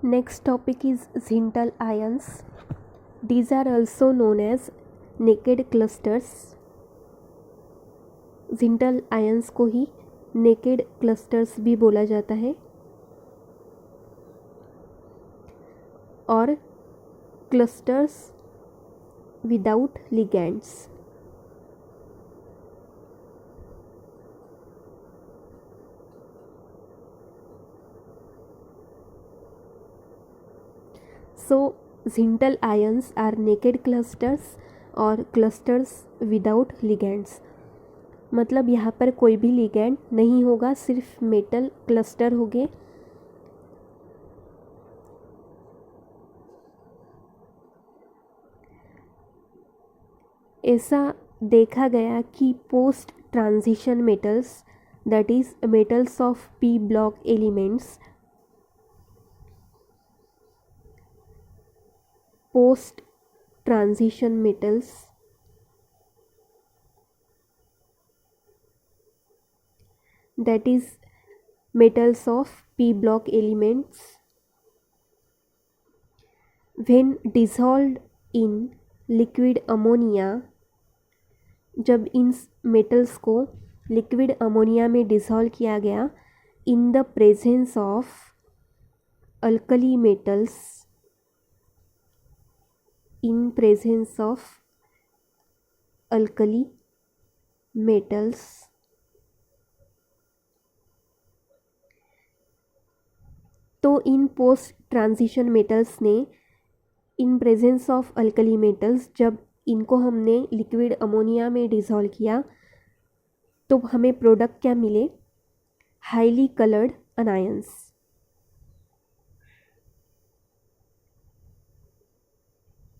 Next topic is Zintal ions. These are also known as naked clusters. Zintal ions को ही naked clusters भी बोला जाता है और clusters without ligands. So Zintal ions are naked clusters और clusters without ligands. मतलब यहाँ पर कोई भी लिगैंड नहीं होगा, सिर्फ मेटल क्लस्टर होंगे. ऐसा देखा गया कि post transition metals, that is metals of P block elements, post transition metals that is metals of p block elements when dissolved in liquid ammonia, जब इन मेटल्स को लिक्विड अमोनिया में डिसॉल्व किया गया in the presence of alkali metals, in presence of alkali metals, तो इन post transition metals ने in presence of alkali metals, जब इनको हमने लिक्विड अमोनिया में डिसॉल्व किया तो हमें प्रोडक्ट क्या मिले, highly coloured anions.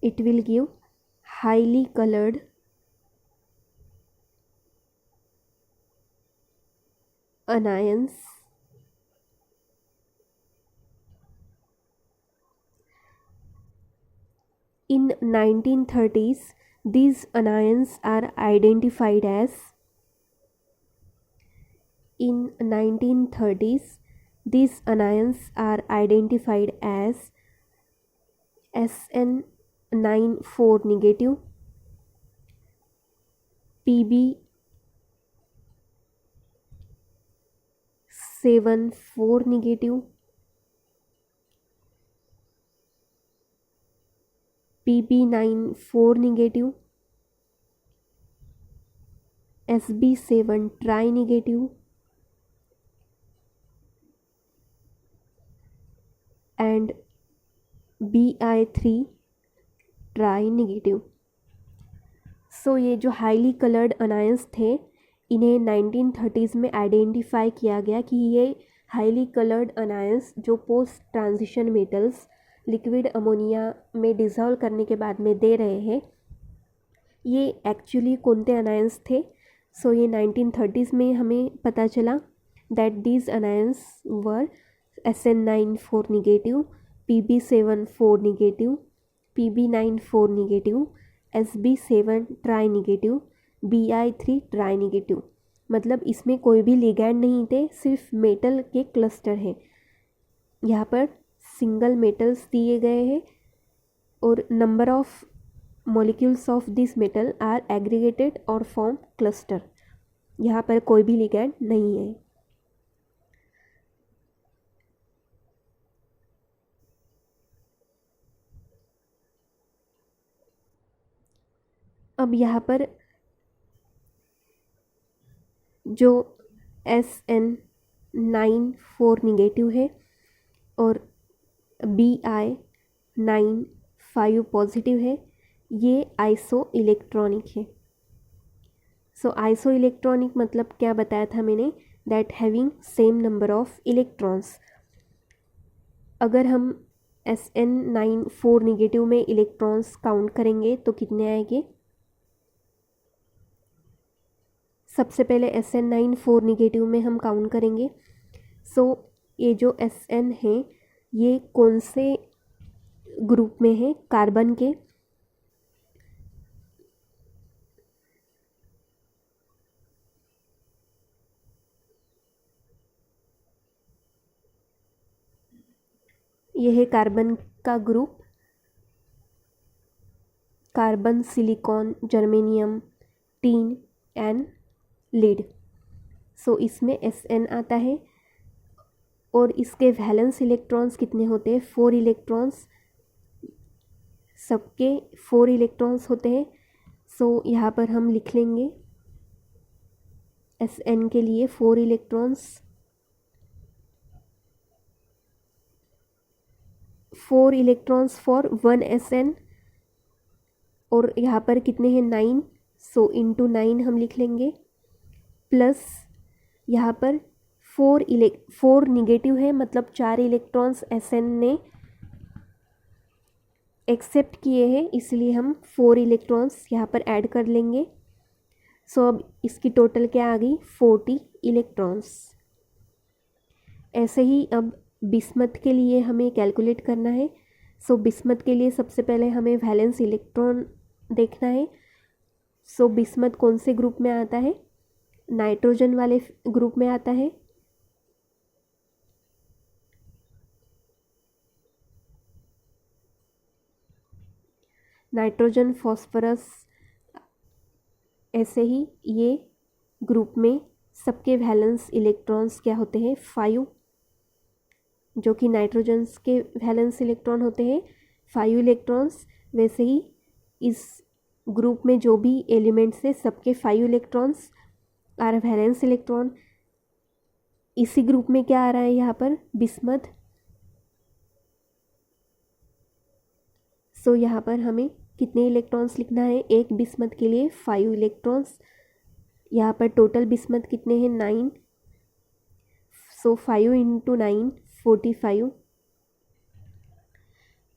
It will give highly coloured anions. In 1930s, these anions are identified as, in 1930s, these anions are identified as SN94 negative, PB74 negative, PB94 negative, SB7 tri negative and BI3 tri negative. So ये जो highly coloured anions थे इन्हें 1930s में identify किया गया कि ये highly coloured anions जो post transition metals liquid ammonia में डिसॉल्व करने के बाद में दे रहे हैं, ये एक्चुअली कोणते अनायंस थे. सो ये 1930s में हमें पता चला that these anions were SN94 negative, PB74 negative, PB94 negative, SB7 try negative, BI3 tri negative. मतलब इसमें कोई भी लिगैंड नहीं थे, सिर्फ मेटल के क्लस्टर हैं. यहाँ पर सिंगल मेटल्स दिए गए हैं और number of molecules of this metal are aggregated और फॉर्म क्लस्टर. यहाँ पर कोई भी लिगैंड नहीं है. अब यहाँ पर जो SN94 नेगेटिव है और BI95 पॉजिटिव है, ये आइसो इलेक्ट्रॉनिक है. सो आइसो इलेक्ट्रॉनिक मतलब क्या बताया था मैंने, that having same number of electrons. अगर हम SN94 नेगेटिव में इलेक्ट्रॉन्स काउंट करेंगे तो कितने आएंगे. सबसे पहले SN94 नेगेटिव में हम काउंट करेंगे. सो ये जो SN है ये कौन से ग्रुप में है, कार्बन के. यह है कार्बन का ग्रुप, carbon, silicon, germanium, tin and lead. So इसमें Sn आता है और इसके वैलेंस इलेक्ट्रॉन्स कितने होते हैं? 4 इलेक्ट्रॉन्स, सबके 4 इलेक्ट्रॉन्स होते हैं। सो यहाँ पर हम लिख लेंगे Sn के लिए 4 इलेक्ट्रॉन्स, 4 इलेक्ट्रॉन्स फॉर 1 Sn, और यहाँ पर कितने हैं? 9। सो इंटू 9 हम लिख लेंगे, प्लस यहाँ पर 4 निगेटिव है, मतलब 4 इलेक्ट्रॉन्स Sn ने एक्सेप्ट किए हैं, इसलिए हम 4 इलेक्ट्रॉन्स यहाँ पर ऐड कर लेंगे। सो अब इसकी टोटल क्या आ गई? 40 इलेक्ट्रॉन्स। ऐसे ही अब बिस्मथ के लिए हमें कैलकुलेट करना है। सो बिस्मथ के लिए सबसे पहले हमें वैलेंस इलेक्ट्रॉन देखना है। सो बिस्मथ कौन से ग्रुप में आता है? नाइट्रोजन वाले ग्रुप में आता है। नाइट्रोजन, फॉस्फोरस, ऐसे ही ये ग्रुप में सबके वैलेंस इलेक्ट्रॉन्स क्या होते हैं? 5, जो कि नाइट्रोजन के वैलेंस इलेक्ट्रॉन होते हैं 5 इलेक्ट्रॉन्स। वैसे ही इस ग्रुप में जो भी एलिमेंट्स है सबके 5 इलेक्ट्रॉन्स आर वैलेंस इलेक्ट्रॉन। इसी ग्रुप में क्या आ रहा है यहाँ पर? बिस्मथ। सो यहाँ पर हमें कितने इलेक्ट्रॉन्स लिखना है? एक बिस्मथ के लिए 5 इलेक्ट्रॉन्स। यहाँ पर टोटल बिस्मथ कितने हैं? 9। सो 5 इंटू 9 45।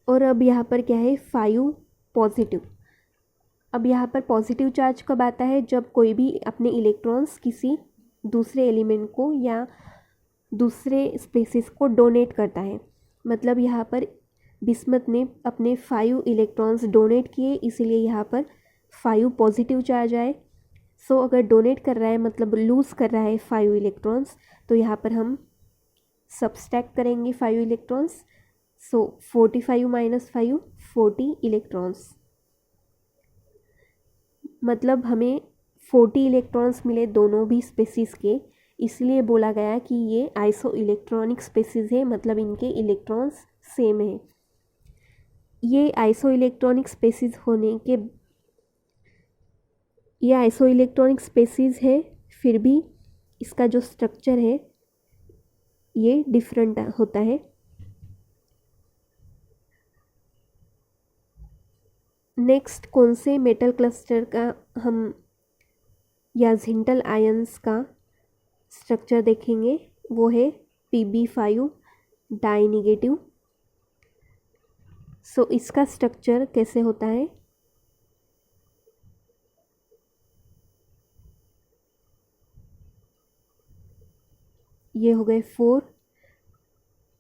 और अब यहाँ पर क्या है? 5 पॉजिटिव। अब यहाँ पर पॉजिटिव चार्ज कब आता है? जब कोई भी अपने इलेक्ट्रॉन्स किसी दूसरे एलिमेंट को या दूसरे स्पेसिस को डोनेट करता है। मतलब यहाँ पर बिस्मथ ने अपने 5 इलेक्ट्रॉन्स डोनेट किए, इसीलिए यहाँ पर 5 पॉजिटिव चार्ज आए। सो अगर डोनेट कर रहा है मतलब लूज़ कर रहा है 5 इलेक्ट्रॉन्स, तो यहाँ पर हम सब्सट्रैक्ट करेंगे 5 इलेक्ट्रॉन्स। सो 45 माइनस 5 40 इलेक्ट्रॉन्स, मतलब हमें 40 इलेक्ट्रॉन्स मिले दोनों भी स्पेसिस के। इसलिए बोला गया कि ये आइसो इलेक्ट्रॉनिक स्पेसिस है, मतलब इनके इलेक्ट्रॉन्स सेम है। ये आइसो इलेक्ट्रॉनिक स्पेसिस होने के, ये आइसो इलेक्ट्रॉनिक स्पेसिस है, फिर भी इसका जो स्ट्रक्चर है ये डिफरेंट होता है। नेक्स्ट कौन से मेटल क्लस्टर का हम या जिंटल आयंस का स्ट्रक्चर देखेंगे? वो है Pb5 डाई निगेटिव। सो इसका स्ट्रक्चर कैसे होता है? ये हो गए 4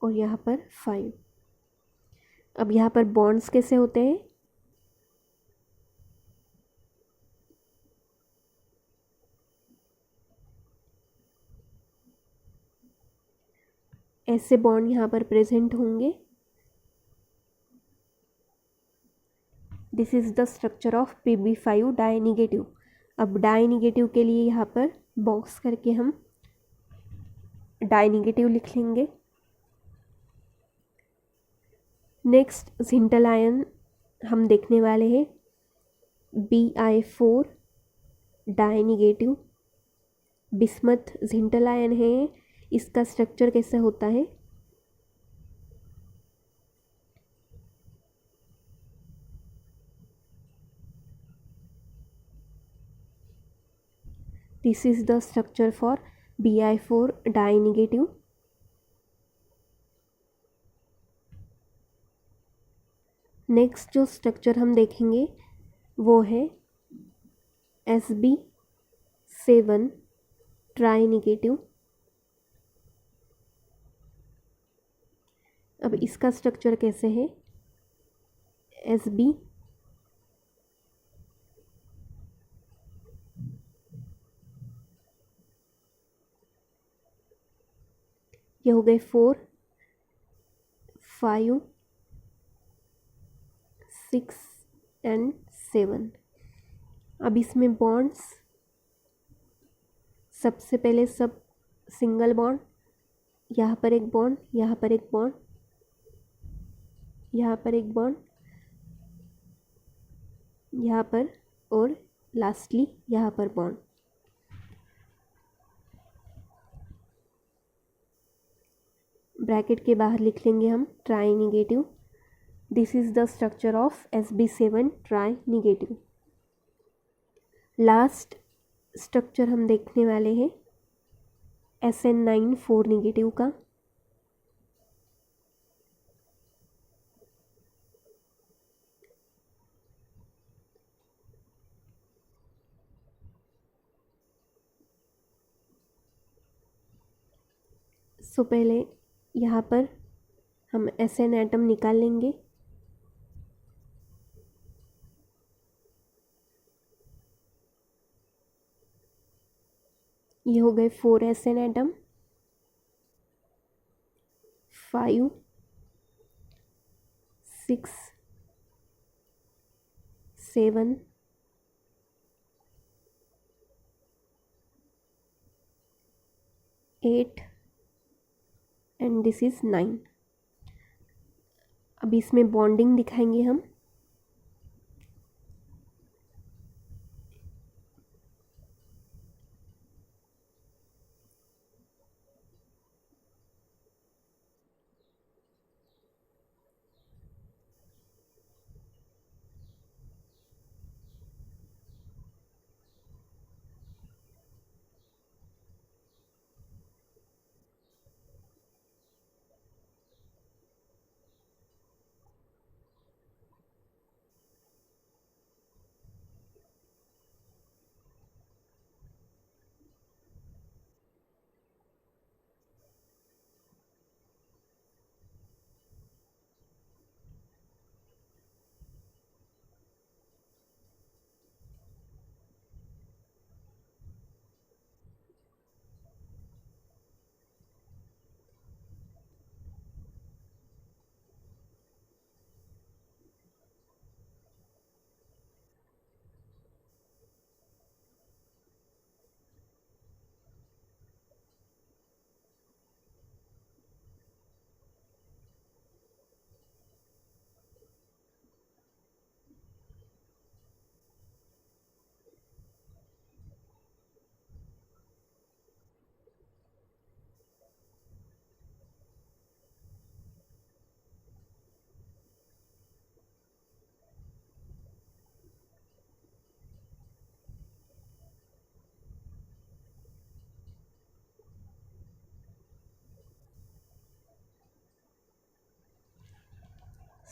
और यहाँ पर 5। अब यहाँ पर बॉन्ड्स कैसे होते हैं? ऐसे बॉन्ड यहाँ पर प्रेजेंट होंगे। This is the structure of Pb5 di negative. अब डाई निगेटिव के लिए यहाँ पर बॉक्स करके हम डाई निगेटिव लिख लेंगे। नेक्स्ट जिंटल आयन हम देखने वाले हैं Bi4 di negative. Bismuth Zintl ion है, इसका स्ट्रक्चर कैसे होता है? This is the structure for Bi4 di negative. Next जो स्ट्रक्चर हम देखेंगे वो है Sb7 ट्राई निगेटिव। अब इसका स्ट्रक्चर कैसे है? Sb ये हो गए 4, 5, 6 एंड 7। अब इसमें बॉन्ड्स, सबसे पहले सब सिंगल बॉन्ड, यहाँ पर एक बॉन्ड, यहाँ पर एक बॉन्ड, यहाँ पर एक बॉन्ड, यहाँ पर, और लास्टली यहाँ पर बॉन्ड। ब्रैकेट के बाहर लिख लेंगे हम try negative. This is the structure of Sb7 try negative. Last structure हम देखने वाले हैं SN9 4 निगेटिव का। सो पहले यहाँ पर हम SN एटम निकाल लेंगे। ये हो गए 4 SN atom, 5, 6, 7, 8 and this is 9। अब इसमें बॉन्डिंग दिखाएंगे हम।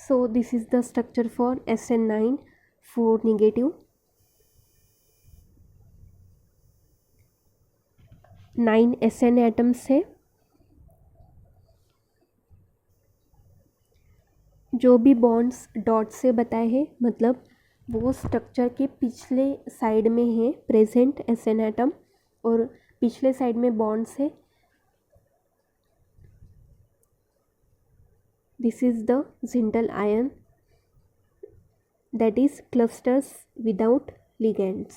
So this is the structure for SN9 4 negative। 9 SN atoms है। जो भी बॉन्ड्स डॉट से बताए हैं मतलब वो स्ट्रक्चर के पिछले साइड में है प्रेजेंट SN एटम, और पिछले साइड में बॉन्ड्स है। This is the Zintal ion, that is clusters without ligands।